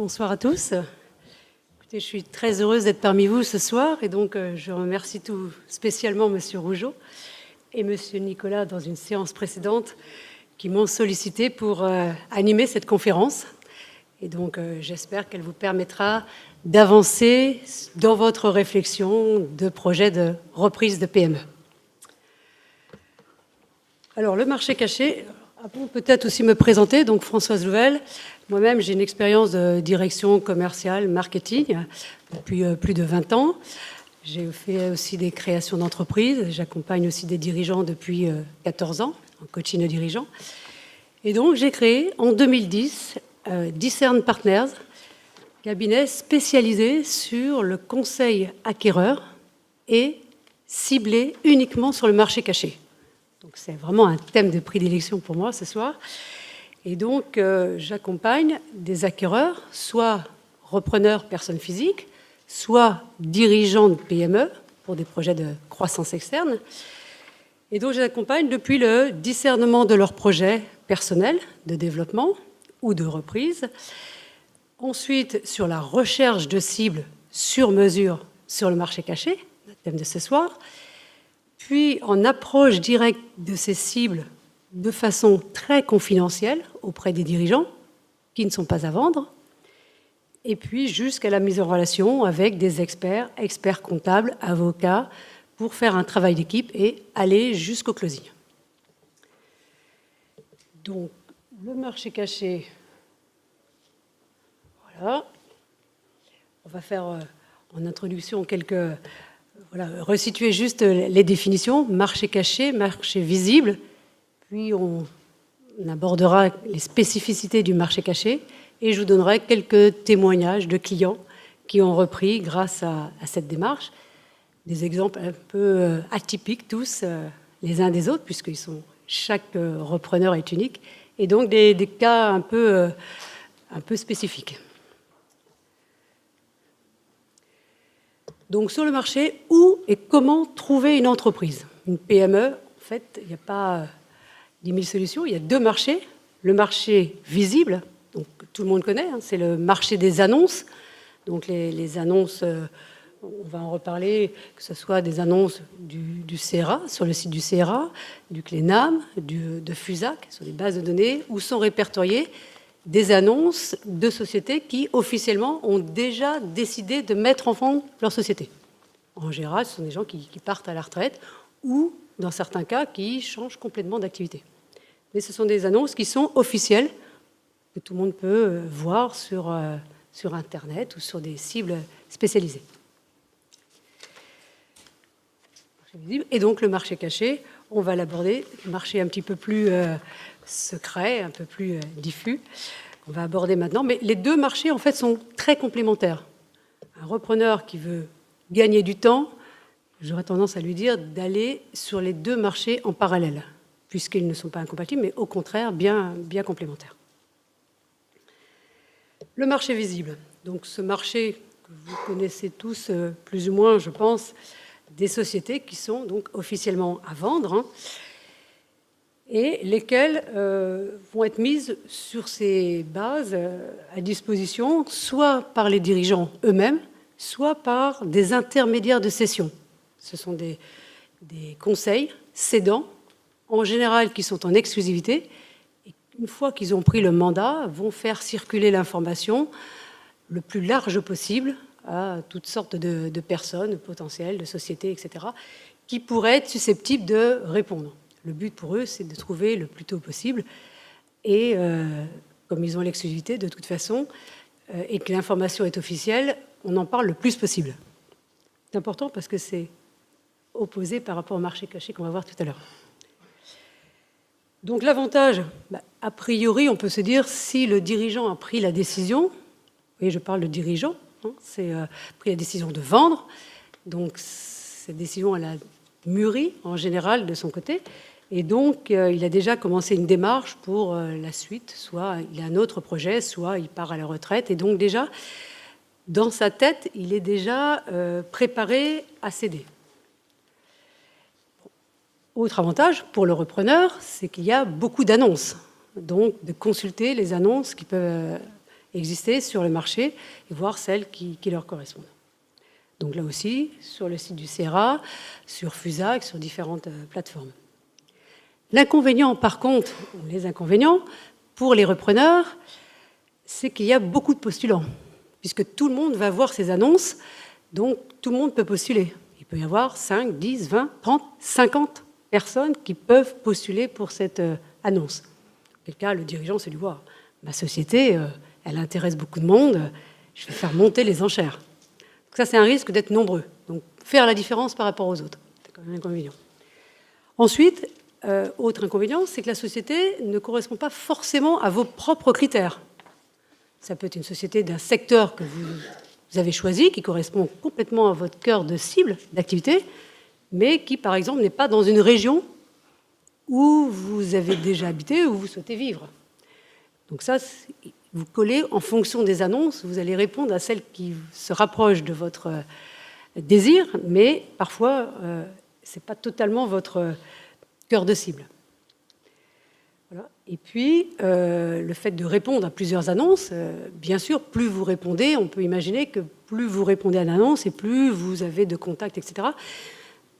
Bonsoir à tous. Écoutez, je suis très heureuse d'être parmi vous ce soir et donc je remercie tout spécialement Monsieur Rougeot et Monsieur Nicolas dans une séance précédente qui m'ont sollicité pour animer cette conférence. Et donc j'espère qu'elle vous permettra d'avancer dans votre réflexion de projet de reprise de PME. Alors le marché caché, peut-être aussi me présenter, donc Françoise Louvel. Moi-même, j'ai une expérience de direction commerciale, marketing, depuis plus de 20 ans. J'ai fait aussi des créations d'entreprises. J'accompagne aussi des dirigeants depuis 14 ans, en coaching de dirigeants. Et donc, j'ai créé en 2010 Discern Partners, cabinet spécialisé sur le conseil acquéreur et ciblé uniquement sur le marché caché. Donc, c'est vraiment un thème de prédilection pour moi ce soir. Et donc, j'accompagne des acquéreurs, soit repreneurs, personnes physiques, soit dirigeants de PME pour des projets de croissance externe. Et donc, je les accompagne depuis le discernement de leurs projets personnels de développement ou de reprise. Ensuite, sur la recherche de cibles sur mesure sur le marché caché, le thème de ce soir. Puis, en approche directe de ces cibles de façon très confidentielle auprès des dirigeants qui ne sont pas à vendre, et puis jusqu'à la mise en relation avec des experts, experts comptables, avocats, pour faire un travail d'équipe et aller jusqu'au closing. Donc, le marché caché, voilà. On va faire en introduction resituer juste les définitions. Marché caché, marché visible. Puis on abordera les spécificités du marché caché et je vous donnerai quelques témoignages de clients qui ont repris grâce à cette démarche. Des exemples un peu atypiques tous les uns des autres, puisque chaque repreneur est unique, et donc des cas un peu spécifiques. Donc sur le marché, où et comment trouver une entreprise? Une PME, en fait, il n'y a pas 10 000 solutions, il y a deux marchés. Le marché visible, donc tout le monde connaît, c'est le marché des annonces. Donc les annonces, on va en reparler, que ce soit des annonces du CRA, sur le site du CRA, du CLENAM, de FUSAC, sur les bases de données, où sont répertoriées des annonces de sociétés qui, officiellement, ont déjà décidé de mettre en vente leur société. En général, ce sont des gens qui partent à la retraite ou, dans certains cas, qui changent complètement d'activité. Mais ce sont des annonces qui sont officielles, que tout le monde peut voir sur Internet ou sur des cibles spécialisées. Et donc, le marché caché, on va l'aborder, le marché un petit peu plus secret, un peu plus diffus, qu'on va aborder maintenant. Mais les deux marchés, en fait, sont très complémentaires. Un repreneur qui veut gagner du temps, j'aurais tendance à lui dire d'aller sur les deux marchés en parallèle, puisqu'ils ne sont pas incompatibles, mais au contraire, bien complémentaires. Le marché visible. Donc, ce marché que vous connaissez tous plus ou moins, je pense, des sociétés qui sont donc officiellement à vendre, et lesquelles vont être mises sur ces bases à disposition, soit par les dirigeants eux-mêmes, soit par des intermédiaires de cession. Ce sont des conseils cédants, en général qui sont en exclusivité, et une fois qu'ils ont pris le mandat, vont faire circuler l'information le plus large possible à toutes sortes de personnes potentielles, de sociétés, etc., qui pourraient être susceptibles de répondre. Le but pour eux, c'est de trouver le plus tôt possible. Et comme ils ont l'exclusivité, de toute façon, et que l'information est officielle, on en parle le plus possible. C'est important parce que c'est opposé par rapport au marché caché qu'on va voir tout à l'heure. Donc l'avantage, a priori, on peut se dire, si le dirigeant a pris la décision, oui, je parle de dirigeant, c'est pris la décision de vendre, donc cette décision, elle a mûri en général de son côté, et donc il a déjà commencé une démarche pour la suite, soit il a un autre projet, soit il part à la retraite, et donc déjà, dans sa tête, il est déjà préparé à céder. Autre avantage pour le repreneur, c'est qu'il y a beaucoup d'annonces, donc de consulter les annonces qui peuvent exister sur le marché et voir celles qui leur correspondent. Donc là aussi, sur le site du CERA, sur FUSAC, sur différentes plateformes. L'inconvénient, par contre, les inconvénients, pour les repreneurs, c'est qu'il y a beaucoup de postulants, puisque tout le monde va voir ces annonces, donc tout le monde peut postuler. Il peut y avoir 5, 10, 20, 30, 50 personnes qui peuvent postuler pour cette annonce. Quel cas, le dirigeant se dit, wow, ma société, elle intéresse beaucoup de monde, je vais faire monter les enchères. Donc ça, c'est un risque d'être nombreux. Donc, faire la différence par rapport aux autres, c'est quand même un inconvénient. Ensuite, autre inconvénient, c'est que la société ne correspond pas forcément à vos propres critères. Ça peut être une société d'un secteur que vous avez choisi, qui correspond complètement à votre cœur de cible d'activité, mais qui, par exemple, n'est pas dans une région où vous avez déjà habité, où vous souhaitez vivre. Donc ça, vous collez en fonction des annonces, vous allez répondre à celles qui se rapprochent de votre désir, mais parfois, ce n'est pas totalement votre cœur de cible. Voilà. Et puis, le fait de répondre à plusieurs annonces, bien sûr, plus vous répondez, on peut imaginer que plus vous répondez à l'annonce et plus vous avez de contacts, etc.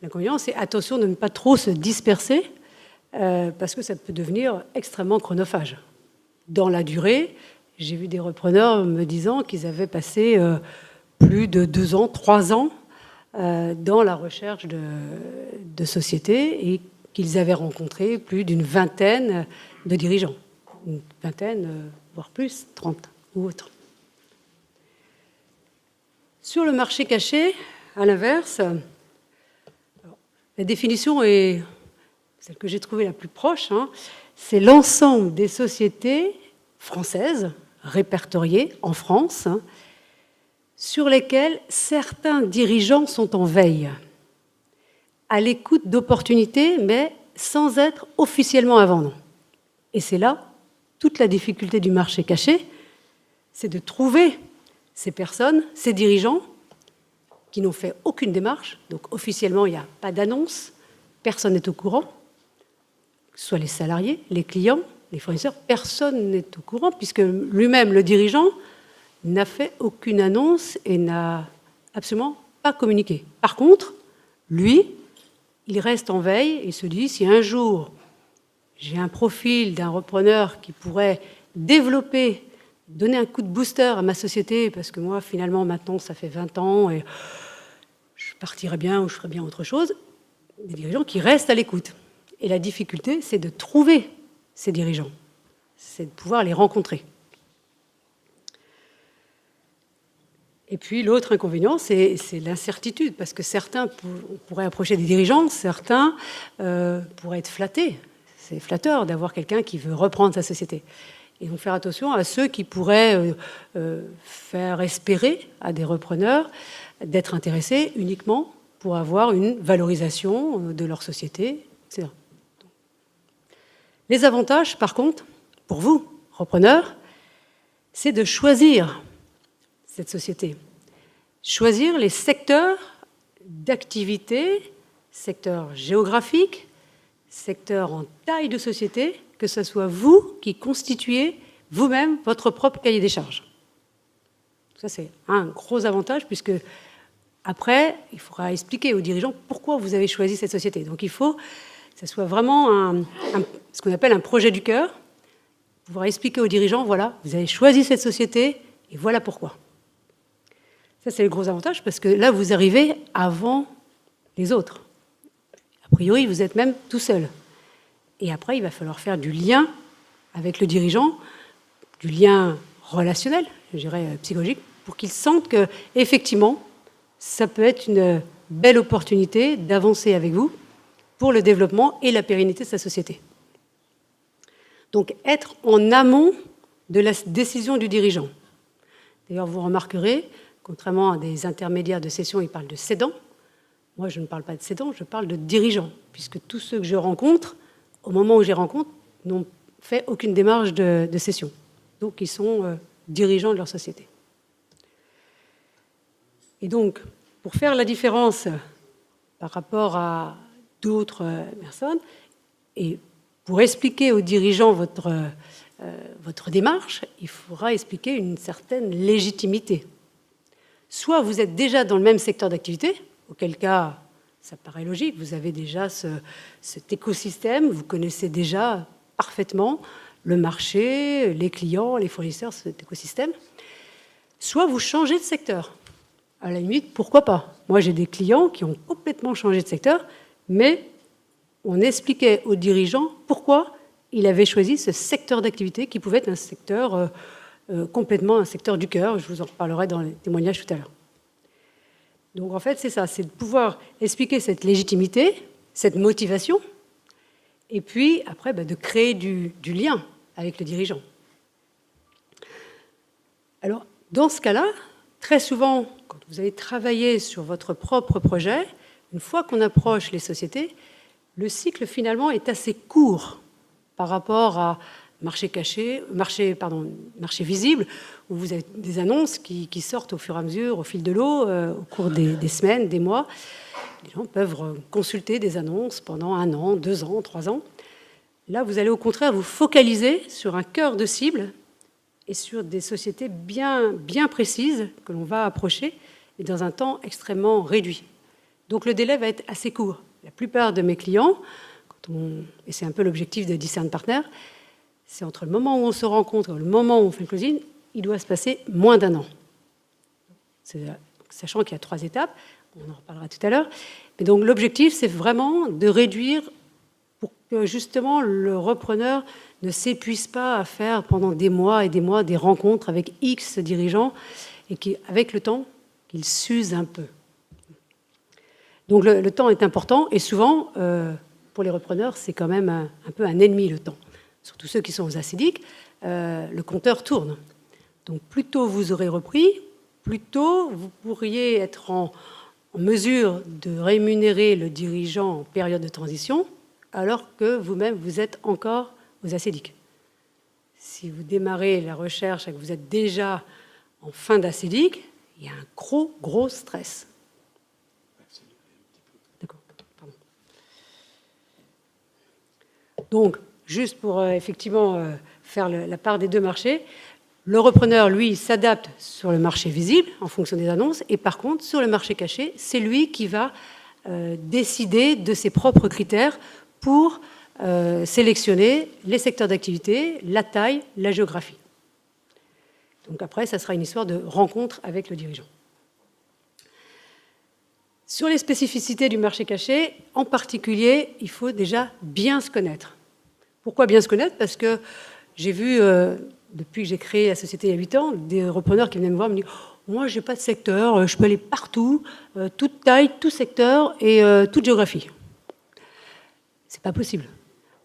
L'inconvénient, c'est attention de ne pas trop se disperser, parce que ça peut devenir extrêmement chronophage. Dans la durée, j'ai vu des repreneurs me disant qu'ils avaient passé plus de 2 ans, 3 ans dans la recherche de sociétés et qu'ils avaient rencontré plus d'une vingtaine de dirigeants. Une vingtaine, voire plus, 30 ou autres. Sur le marché caché, à l'inverse, la définition est celle que j'ai trouvée la plus proche, c'est l'ensemble des sociétés françaises répertoriées en France sur lesquelles certains dirigeants sont en veille, à l'écoute d'opportunités, mais sans être officiellement à vendre. Et c'est là toute la difficulté du marché caché, c'est de trouver ces personnes, ces dirigeants, qui n'ont fait aucune démarche, donc officiellement il n'y a pas d'annonce, personne n'est au courant, que ce soit les salariés, les clients, les fournisseurs, personne n'est au courant, puisque lui-même, le dirigeant, n'a fait aucune annonce et n'a absolument pas communiqué. Par contre, lui, il reste en veille et se dit, si un jour j'ai un profil d'un repreneur qui pourrait développer, donner un coup de booster à ma société, parce que moi, finalement, maintenant, ça fait 20 ans et je partirais bien ou je ferais bien autre chose, des dirigeants qui restent à l'écoute. Et la difficulté, c'est de trouver ces dirigeants, c'est de pouvoir les rencontrer. Et puis l'autre inconvénient, c'est l'incertitude, parce que certains pourraient approcher des dirigeants, certains pourraient être flattés. C'est flatteur d'avoir quelqu'un qui veut reprendre sa société. Et donc faire attention à ceux qui pourraient faire espérer à des repreneurs d'être intéressés uniquement pour avoir une valorisation de leur société, etc. Les avantages, par contre, pour vous, repreneurs, c'est de choisir cette société. Choisir les secteurs d'activité, secteurs géographiques, secteurs en taille de société, que ce soit vous qui constituez vous-même votre propre cahier des charges. Ça, c'est un gros avantage, puisque après, il faudra expliquer aux dirigeants pourquoi vous avez choisi cette société. Donc il faut que ce soit vraiment ce qu'on appelle un projet du cœur, pouvoir expliquer aux dirigeants, voilà, vous avez choisi cette société et voilà pourquoi. Ça, c'est le gros avantage, parce que là, vous arrivez avant les autres. A priori, vous êtes même tout seul. Et après, il va falloir faire du lien avec le dirigeant, du lien relationnel, je dirais psychologique, pour qu'il sente que, effectivement, ça peut être une belle opportunité d'avancer avec vous pour le développement et la pérennité de sa société. Donc, être en amont de la décision du dirigeant. D'ailleurs, vous remarquerez, contrairement à des intermédiaires de cession, ils parlent de cédants. Moi, je ne parle pas de cédants, je parle de dirigeants, puisque tous ceux que je rencontre, au moment où je les rencontre, n'ont fait aucune démarche de cession. Donc, ils sont dirigeants de leur société. Et donc, pour faire la différence par rapport à d'autres personnes, et pour expliquer aux dirigeants votre votre démarche, il faudra expliquer une certaine légitimité. Soit vous êtes déjà dans le même secteur d'activité, auquel cas, ça paraît logique, vous avez déjà cet écosystème, vous connaissez déjà parfaitement le marché, les clients, les fournisseurs, cet écosystème. Soit vous changez de secteur. À la limite, pourquoi pas? Moi, j'ai des clients qui ont complètement changé de secteur, mais on expliquait aux dirigeants pourquoi il avait choisi ce secteur d'activité qui pouvait être un secteur complètement un secteur du cœur. Je vous en reparlerai dans les témoignages tout à l'heure. Donc en fait, c'est ça, c'est de pouvoir expliquer cette légitimité, cette motivation, et puis après, de créer du lien avec le dirigeant. Alors, dans ce cas-là, très souvent, quand vous allez travailler sur votre propre projet, une fois qu'on approche les sociétés, le cycle finalement est assez court par rapport à marché visible, où vous avez des annonces qui sortent au fur et à mesure, au fil de l'eau, au cours des semaines, des mois. Les gens peuvent consulter des annonces pendant 1 an, 2 ans, 3 ans. Là, vous allez au contraire vous focaliser sur un cœur de cible et sur des sociétés bien précises que l'on va approcher et dans un temps extrêmement réduit. Donc le délai va être assez court. La plupart de mes clients, et c'est un peu l'objectif de Discern Partners, c'est entre le moment où on se rencontre et le moment où on fait le closing, il doit se passer moins d'1 an. Sachant qu'il y a 3 étapes, on en reparlera tout à l'heure. Mais donc l'objectif, c'est vraiment de réduire pour que justement le repreneur ne s'épuise pas à faire pendant des mois et des mois des rencontres avec X dirigeants et qu'avec le temps, qu'il s'use un peu. Donc le temps est important et souvent, pour les repreneurs, c'est quand même un peu un ennemi, le temps. Surtout ceux qui sont aux acédiques, le compteur tourne. Donc plus tôt vous aurez repris, plus tôt vous pourriez être en mesure de rémunérer le dirigeant en période de transition, alors que vous-même, vous êtes encore aux acédiques. Si vous démarrez la recherche et que vous êtes déjà en fin d'acédique, il y a un gros stress. D'accord, pardon. Donc, juste pour effectivement faire la part des deux marchés, le repreneur, lui, s'adapte sur le marché visible en fonction des annonces, et par contre, sur le marché caché, c'est lui qui va décider de ses propres critères pour sélectionner les secteurs d'activité, la taille, la géographie. Donc après, ça sera une histoire de rencontre avec le dirigeant. Sur les spécificités du marché caché, en particulier, il faut déjà bien se connaître. Pourquoi bien se connaître? Parce que j'ai vu, depuis que j'ai créé la société il y a 8 ans, des repreneurs qui venaient me voir et me dire « Moi, je n'ai pas de secteur, je peux aller partout, toute taille, tout secteur et toute géographie. » C'est pas possible.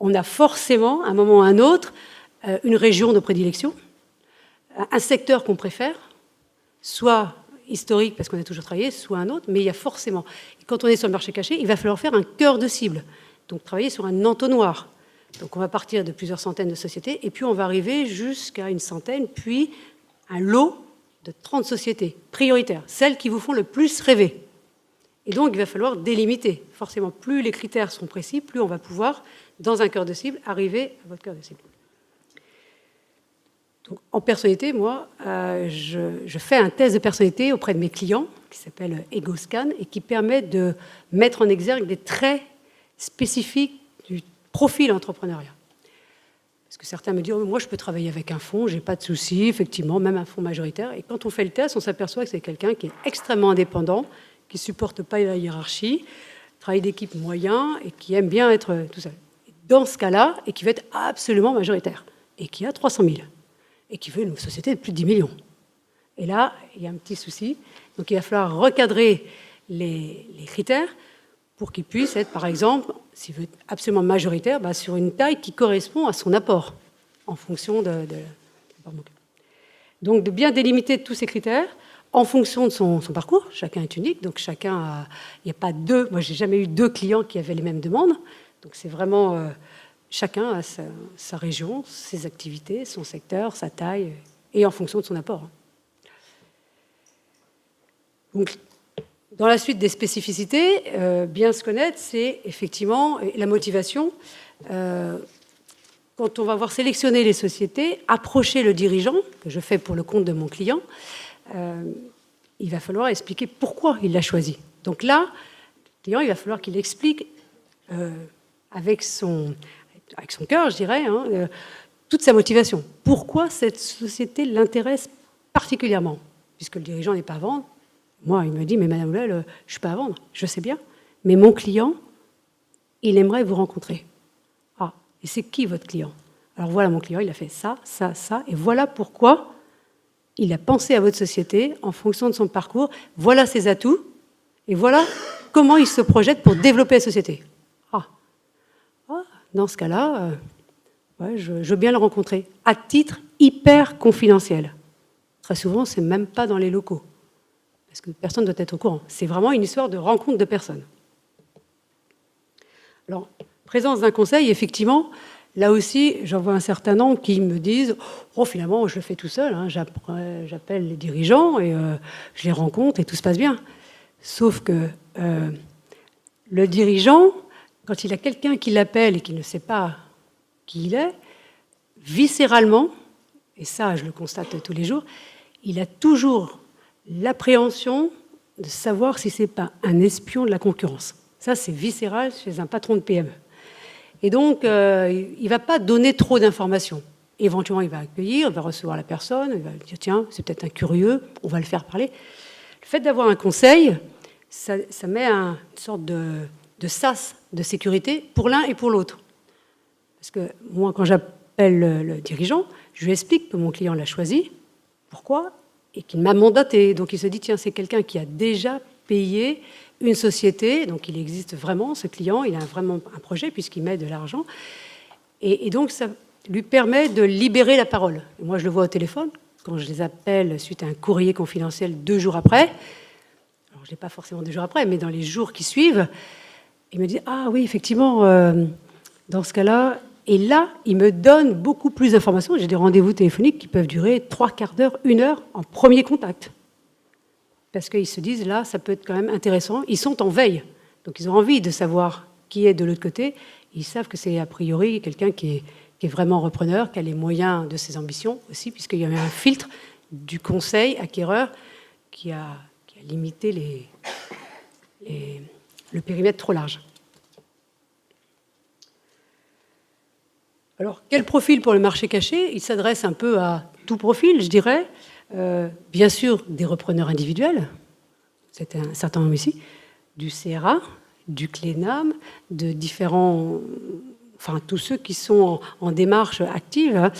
On a forcément, à un moment ou à un autre, une région de prédilection, un secteur qu'on préfère, soit historique parce qu'on a toujours travaillé, soit un autre, mais il y a forcément. Et quand on est sur le marché caché, il va falloir faire un cœur de cible, donc travailler sur un entonnoir. Donc on va partir de plusieurs centaines de sociétés, et puis on va arriver jusqu'à une centaine, puis un lot de 30 sociétés prioritaires, celles qui vous font le plus rêver. Et donc il va falloir délimiter. Forcément, plus les critères sont précis, plus on va pouvoir, dans un cœur de cible, arriver à votre cœur de cible. Donc, en personnalité, moi, je fais un test de personnalité auprès de mes clients, qui s'appelle EgoScan, et qui permet de mettre en exergue des traits spécifiques du profil entrepreneuriat. Parce que certains me disent moi, je peux travailler avec un fonds, je n'ai pas de souci, effectivement, même un fonds majoritaire. Et quand on fait le test, on s'aperçoit que c'est quelqu'un qui est extrêmement indépendant, qui ne supporte pas la hiérarchie, travaille d'équipe moyen et qui aime bien être tout seul. Dans ce cas-là, et qui veut être absolument majoritaire, et qui a 300 000, et qui veut une société de plus de 10 millions. Et là, il y a un petit souci. Donc, il va falloir recadrer les critères pour qu'il puisse être, par exemple, s'il veut être absolument majoritaire, sur une taille qui correspond à son apport, en fonction de donc, de bien délimiter tous ces critères, en fonction de son parcours. Chacun est unique, donc chacun a... Il n'y a pas deux... Moi, je n'ai jamais eu 2 clients qui avaient les mêmes demandes. Donc, c'est vraiment... chacun a sa région, ses activités, son secteur, sa taille, et en fonction de son apport. Donc, dans la suite des spécificités, bien se connaître, c'est effectivement la motivation. Quand quand on va voir sélectionner les sociétés, approcher le dirigeant, que je fais pour le compte de mon client, il va falloir expliquer pourquoi il l'a choisi. Donc là, le client, il va falloir qu'il explique avec son cœur, je dirais, toute sa motivation. Pourquoi cette société l'intéresse particulièrement? Puisque le dirigeant n'est pas à vendre. Moi, il me dit, mais Madame Louvel, je ne suis pas à vendre. Je sais bien. Mais mon client, il aimerait vous rencontrer. Ah, et c'est qui votre client? Alors voilà, mon client, il a fait ça, ça, ça. Et voilà pourquoi il a pensé à votre société en fonction de son parcours. Voilà ses atouts. Et voilà comment il se projette pour développer la société. Dans ce cas-là, je veux bien le rencontrer. À titre hyper confidentiel. Très souvent, c'est même pas dans les locaux. Parce que personne ne doit être au courant. C'est vraiment une histoire de rencontre de personnes. Alors, présence d'un conseil, effectivement, là aussi, j'en vois un certain nombre qui me disent « Oh, finalement, je le fais tout seul, j'appelle les dirigeants et je les rencontre et tout se passe bien. » Sauf que le dirigeant, quand il a quelqu'un qui l'appelle et qui ne sait pas qui il est, viscéralement, et ça, je le constate tous les jours, il a toujours l'appréhension de savoir si ce n'est pas un espion de la concurrence. Ça, c'est viscéral chez un patron de PME. Et donc, il ne va pas donner trop d'informations. Éventuellement, il va accueillir, il va recevoir la personne, il va dire, tiens, c'est peut-être un curieux, on va le faire parler. Le fait d'avoir un conseil, ça met une sorte de sas de sécurité pour l'un et pour l'autre. Parce que moi, quand j'appelle le dirigeant, je lui explique que mon client l'a choisi, pourquoi, et qu'il m'a mandaté. Donc il se dit, tiens, c'est quelqu'un qui a déjà payé une société, donc il existe vraiment, ce client, il a vraiment un projet puisqu'il met de l'argent. Et donc ça lui permet de libérer la parole. Et moi, je le vois au téléphone, quand je les appelle suite à un courrier confidentiel 2 jours après, alors je ne l'ai pas forcément 2 jours après, mais dans les jours qui suivent, il me dit « Ah oui, effectivement, dans ce cas-là... » Et là, il me donne beaucoup plus d'informations. J'ai des rendez-vous téléphoniques qui peuvent durer 3/4 d'heure, 1 heure en premier contact. Parce qu'ils se disent, là, ça peut être quand même intéressant. Ils sont en veille. Donc, ils ont envie de savoir qui est de l'autre côté. Ils savent que c'est a priori quelqu'un qui est vraiment repreneur, qui a les moyens de ses ambitions aussi, puisqu'il y avait un filtre du conseil acquéreur qui a limité le périmètre trop large. Alors, quel profil pour le marché caché? Il s'adresse un peu à tout profil, je dirais. Bien sûr, des repreneurs individuels, c'est un certain nombre ici, du CRA, du CLENAM, de différents... Enfin, tous ceux qui sont en démarche active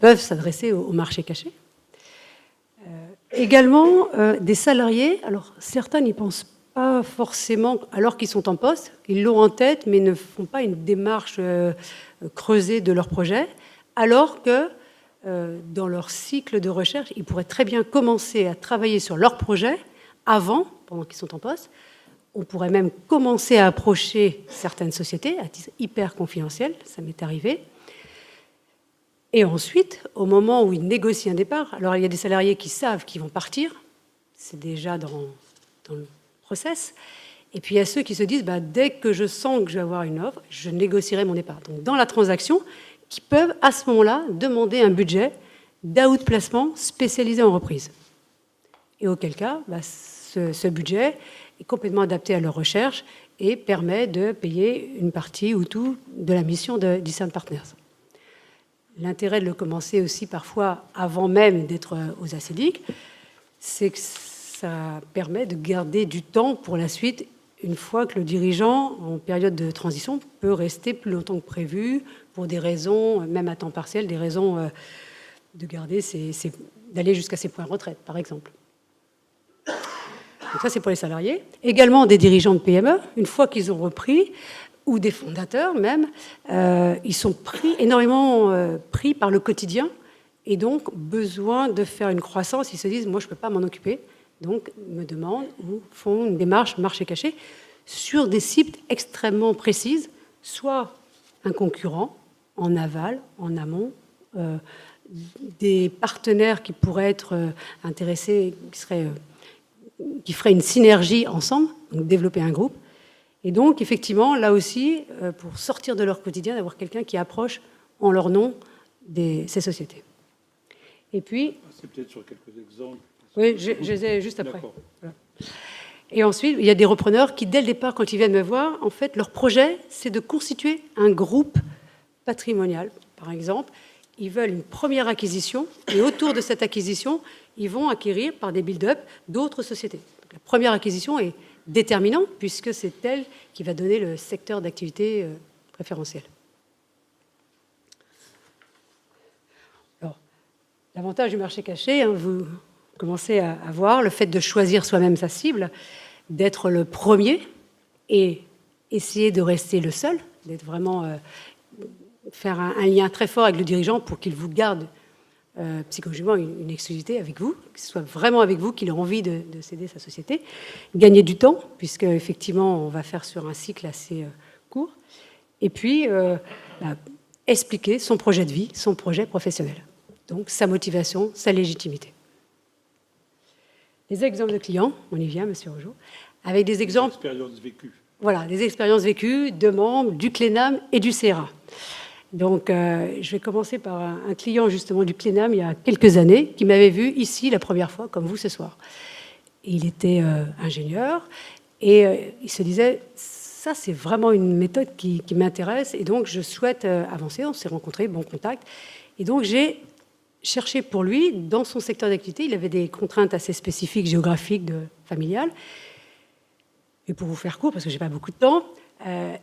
peuvent s'adresser au marché caché. Également, des salariés. Alors, certains n'y pensent pas forcément, alors qu'ils sont en poste. Ils l'ont en tête, mais ne font pas une démarche creusée de leur projet, alors que dans leur cycle de recherche, ils pourraient très bien commencer à travailler sur leur projet avant, pendant qu'ils sont en poste. On pourrait même commencer à approcher certaines sociétés à titre hyper confidentiel, ça m'est arrivé. Et ensuite, au moment où ils négocient un départ, alors il y a des salariés qui savent qu'ils vont partir, c'est déjà dans le process. Et puis il y a ceux qui se disent, dès que je sens que je vais avoir une offre, je négocierai mon départ. Donc dans la transaction, qui peuvent à ce moment-là demander un budget d'out-placement spécialisé en reprise. Et auquel cas, ce budget est complètement adapté à leur recherche et permet de payer une partie ou tout de la mission de Discern Partners. L'intérêt de le commencer aussi parfois avant même d'être aux acédiques, c'est que ça permet de garder du temps pour la suite une fois que le dirigeant, en période de transition, peut rester plus longtemps que prévu pour des raisons, même à temps partiel, des raisons de garder d'aller jusqu'à ses points de retraite, par exemple. Donc ça, c'est pour les salariés. Également des dirigeants de PME, une fois qu'ils ont repris, ou des fondateurs même, ils sont énormément pris par le quotidien et donc besoin de faire une croissance. Ils se disent, moi, je ne peux pas m'en occuper. Donc, me demandent ou font une démarche marché caché sur des cibles extrêmement précises, soit un concurrent en aval, en amont, des partenaires qui pourraient être intéressés, qui feraient une synergie ensemble, donc développer un groupe. Et donc, effectivement, là aussi, pour sortir de leur quotidien, d'avoir quelqu'un qui approche en leur nom ces sociétés. Et puis... C'est peut-être sur quelques exemples. Oui, je les ai juste après. Voilà. Et ensuite, il y a des repreneurs qui, dès le départ, quand ils viennent me voir, en fait, leur projet, c'est de constituer un groupe patrimonial, par exemple. Ils veulent une première acquisition, et autour de cette acquisition, ils vont acquérir, par des build-up, d'autres sociétés. Donc, la première acquisition est déterminante, puisque c'est elle qui va donner le secteur d'activité préférentiel. Alors, l'avantage du marché caché, hein, vous commencez à voir le fait de choisir soi-même sa cible, d'être le premier et essayer de rester le seul, d'être vraiment faire un lien très fort avec le dirigeant pour qu'il vous garde psychologiquement une exclusivité avec vous, que ce soit vraiment avec vous qu'il ait envie de céder sa société, gagner du temps, puisque effectivement on va faire sur un cycle assez court, et puis expliquer son projet de vie, son projet professionnel, donc sa motivation, sa légitimité. Les exemples de clients, on y vient, Monsieur Rojo, avec des exemples... Des expériences vécues. Voilà, des expériences vécues de membres du CLENAM et du CERA. Donc, je vais commencer par un client, justement, du CLENAM, il y a quelques années, qui m'avait vu ici la première fois, comme vous ce soir. Il était ingénieur, et il se disait, ça, c'est vraiment une méthode qui m'intéresse, et donc je souhaite avancer. On s'est rencontrés, bon contact. Et donc, j'ai cherché pour lui, dans son secteur d'activité, il avait des contraintes assez spécifiques, géographiques, familiales. Et pour vous faire court, parce que je n'ai pas beaucoup de temps,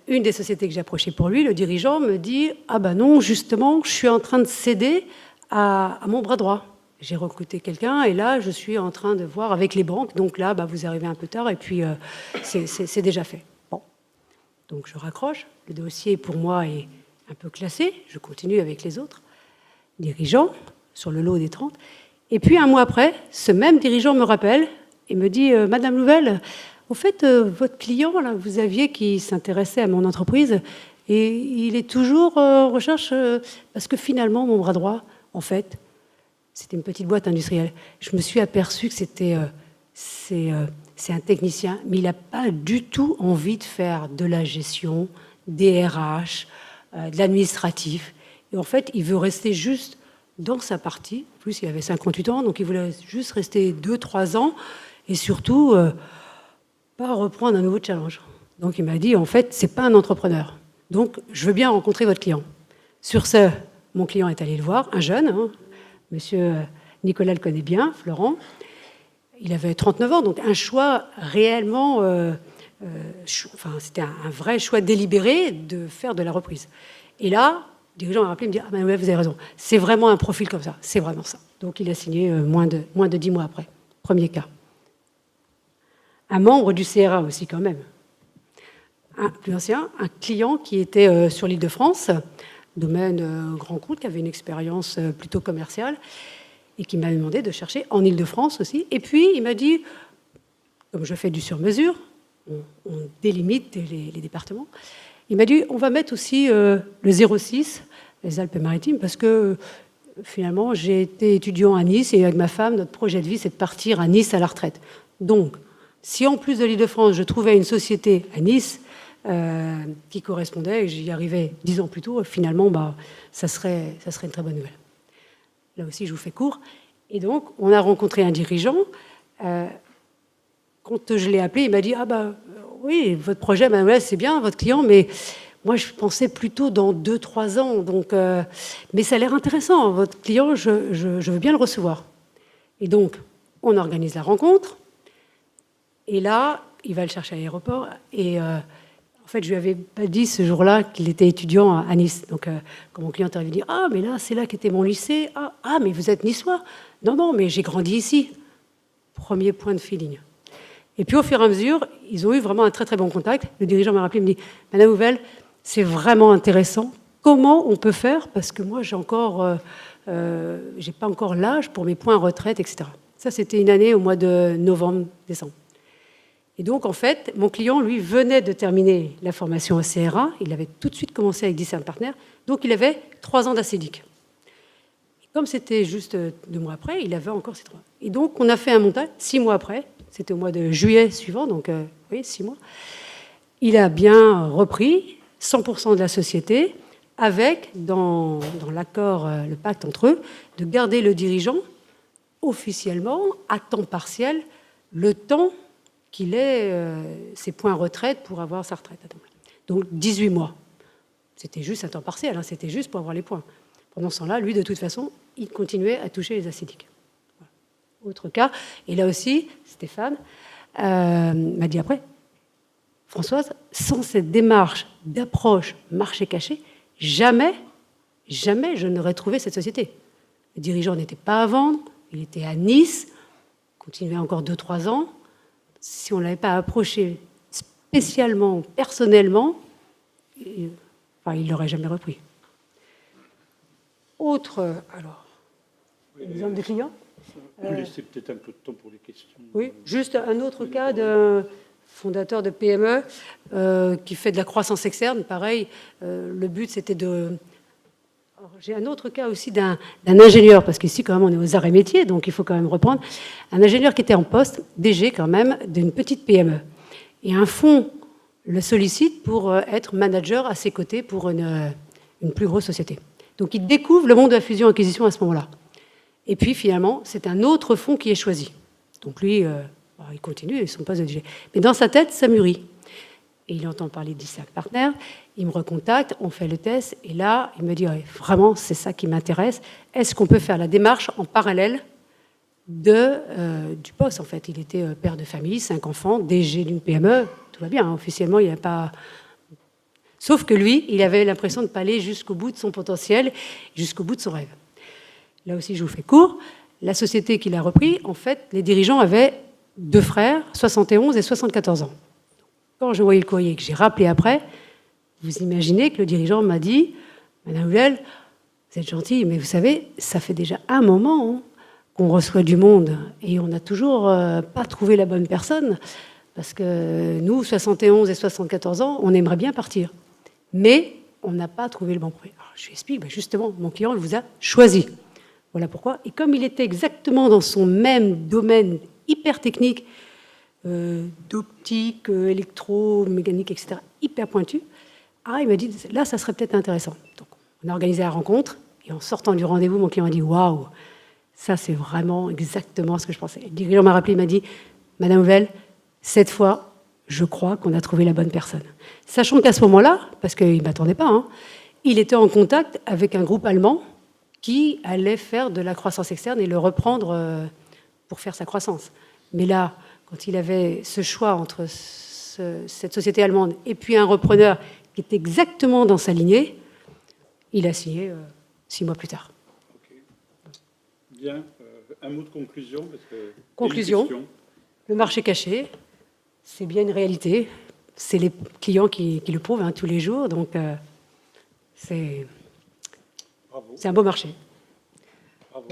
une des sociétés que j'ai approchées pour lui, le dirigeant me dit « Ah ben non, justement, je suis en train de céder à mon bras droit. J'ai recruté quelqu'un et là, je suis en train de voir avec les banques. Donc là, vous arrivez un peu tard et puis c'est déjà fait. » Bon. Donc je raccroche. Le dossier, pour moi, est un peu classé. Je continue avec les autres dirigeants sur le lot des 30. Et puis, un mois après, ce même dirigeant me rappelle et me dit « Madame Louvel, au fait, votre client, là, vous aviez qui s'intéressait à mon entreprise, et il est toujours en recherche, parce que finalement, mon bras droit, en fait, c'était une petite boîte industrielle. Je me suis aperçue que c'est un technicien, mais il n'a pas du tout envie de faire de la gestion, des RH, de l'administratif. Et en fait, il veut rester juste dans sa partie. En plus, il avait 58 ans, donc il voulait juste rester 2-3 ans, et surtout... pas reprendre un nouveau challenge. Donc il m'a dit, en fait, c'est pas un entrepreneur. Donc je veux bien rencontrer votre client. Sur ce, mon client est allé le voir, un jeune, hein, monsieur Nicolas le connaît bien, Florent. Il avait 39 ans, donc un choix réellement... c'était un vrai choix délibéré de faire de la reprise. Et là, le dirigeant m'a rappelé, il me dit, ah ben ouais, vous avez raison, c'est vraiment un profil comme ça, c'est vraiment ça. Donc il a signé moins de 10 mois après, premier cas. Un membre du CRA aussi, quand même. Plus ancien, un client qui était sur l'Île-de-France, domaine grand compte, qui avait une expérience plutôt commerciale, et qui m'a demandé de chercher en Île-de-France aussi. Et puis, il m'a dit, comme je fais du sur-mesure, on délimite les départements, il m'a dit, on va mettre aussi le 06, les Alpes-Maritimes, parce que finalement, j'ai été étudiant à Nice, et avec ma femme, notre projet de vie, c'est de partir à Nice à la retraite. Donc, si en plus de l'Île-de-France, je trouvais une société à Nice qui correspondait, et j'y arrivais 10 ans plus tôt, finalement, ça serait une très bonne nouvelle. Là aussi, je vous fais court. Et donc, on a rencontré un dirigeant. Quand je l'ai appelé, il m'a dit « Ah oui, votre projet, ouais, c'est bien, votre client, mais moi, je pensais plutôt dans 2-3 ans. Donc, mais ça a l'air intéressant, votre client, je veux bien le recevoir. » Et donc, on organise la rencontre. Et là, il va le chercher à l'aéroport. Et en fait, je lui avais pas dit ce jour-là qu'il était étudiant à Nice. Donc, quand mon client est arrivé, il dit « Ah, mais là, c'est là qu'était mon lycée. Ah, mais vous êtes niçois. Non, mais j'ai grandi ici. » Premier point de feeling. Et puis, au fur et à mesure, ils ont eu vraiment un très, très bon contact. Le dirigeant m'a rappelé, il me dit « Madame Louvel, c'est vraiment intéressant. Comment on peut faire? Parce que moi, j'ai pas encore l'âge pour mes points retraite, etc. » Ça, c'était une année au mois de novembre, décembre. Et donc, en fait, mon client, lui, venait de terminer la formation au CRA. Il avait tout de suite commencé avec Discern Partners. Donc, il avait 3 ans d'ACDIC. Et comme c'était juste 2 mois après, il avait encore ces 3 ans. Et donc, on a fait un montage 6 mois après. C'était au mois de juillet suivant, donc, oui, 6 mois. Il a bien repris 100% de la société. avec, dans l'accord, le pacte entre eux, de garder le dirigeant officiellement à temps partiel le temps qu'il ait ses points retraite pour avoir sa retraite. Donc 18 mois. C'était juste un temps partiel, hein, c'était juste pour avoir les points. Pendant ce temps-là, lui, de toute façon, il continuait à toucher les ascidiques. Voilà. Autre cas, et là aussi, Stéphane m'a dit après, Françoise, sans cette démarche d'approche marché caché, jamais je n'aurais trouvé cette société. Le dirigeant n'était pas à vendre, il était à Nice, continuait encore 2-3 ans. Si on ne l'avait pas approché spécialement, personnellement, il ne l'aurait jamais repris. Autre, alors, exemple de client. On laisser peut-être un peu de temps pour les questions. Oui, juste un autre cas d'un fondateur de PME qui fait de la croissance externe. Pareil, le but, c'était de... Alors, j'ai un autre cas aussi d'un ingénieur, parce qu'ici, quand même, on est aux arts et métiers, donc il faut quand même reprendre. Un ingénieur qui était en poste, DG quand même, d'une petite PME. Et un fonds le sollicite pour être manager à ses côtés pour une plus grosse société. Donc il découvre le monde de la fusion-acquisition à ce moment-là. Et puis finalement, c'est un autre fonds qui est choisi. Donc lui, il continue, ils ne sont pas obligés. Mais dans sa tête, ça mûrit. Et il entend parler d'Isaac Partner, il me recontacte, on fait le test, et là, il me dit, ouais, vraiment, c'est ça qui m'intéresse. Est-ce qu'on peut faire la démarche en parallèle du poste, en fait? Il était père de famille, 5 enfants, DG d'une PME, tout va bien, hein, officiellement, il n'y a pas... Sauf que lui, il avait l'impression de ne pas aller jusqu'au bout de son potentiel, jusqu'au bout de son rêve. Là aussi, je vous fais court. La société qu'il a repris, en fait, les dirigeants avaient 2 frères, 71 et 74 ans. Quand je voyais le courrier et que j'ai rappelé après, vous imaginez que le dirigeant m'a dit « Madame Huel, vous êtes gentille, mais vous savez, ça fait déjà un moment hein, qu'on reçoit du monde et on n'a toujours pas trouvé la bonne personne parce que nous, 71 et 74 ans, on aimerait bien partir. Mais on n'a pas trouvé le bon prix. » Alors, je lui explique, ben justement, mon client il vous a choisi. Voilà pourquoi. Et comme il était exactement dans son même domaine hyper technique, d'optique, électro-mécanique, etc., hyper pointu, il m'a dit, là, ça serait peut-être intéressant. Donc, on a organisé la rencontre, et en sortant du rendez-vous, mon client a dit, waouh, ça, c'est vraiment exactement ce que je pensais. Le dirigeant m'a rappelé, il m'a dit, Madame Huel, cette fois, je crois qu'on a trouvé la bonne personne. Sachant qu'à ce moment-là, parce qu'il ne m'attendait pas, hein, il était en contact avec un groupe allemand qui allait faire de la croissance externe et le reprendre pour faire sa croissance. Mais là, quand il avait ce choix entre cette société allemande et puis un repreneur qui était exactement dans sa lignée, il a signé 6 mois plus tard. Okay. Bien. Un mot de conclusion parce que conclusion, le marché caché, c'est bien une réalité. C'est les clients qui le prouvent hein, tous les jours. Donc, c'est un beau marché. Bravo.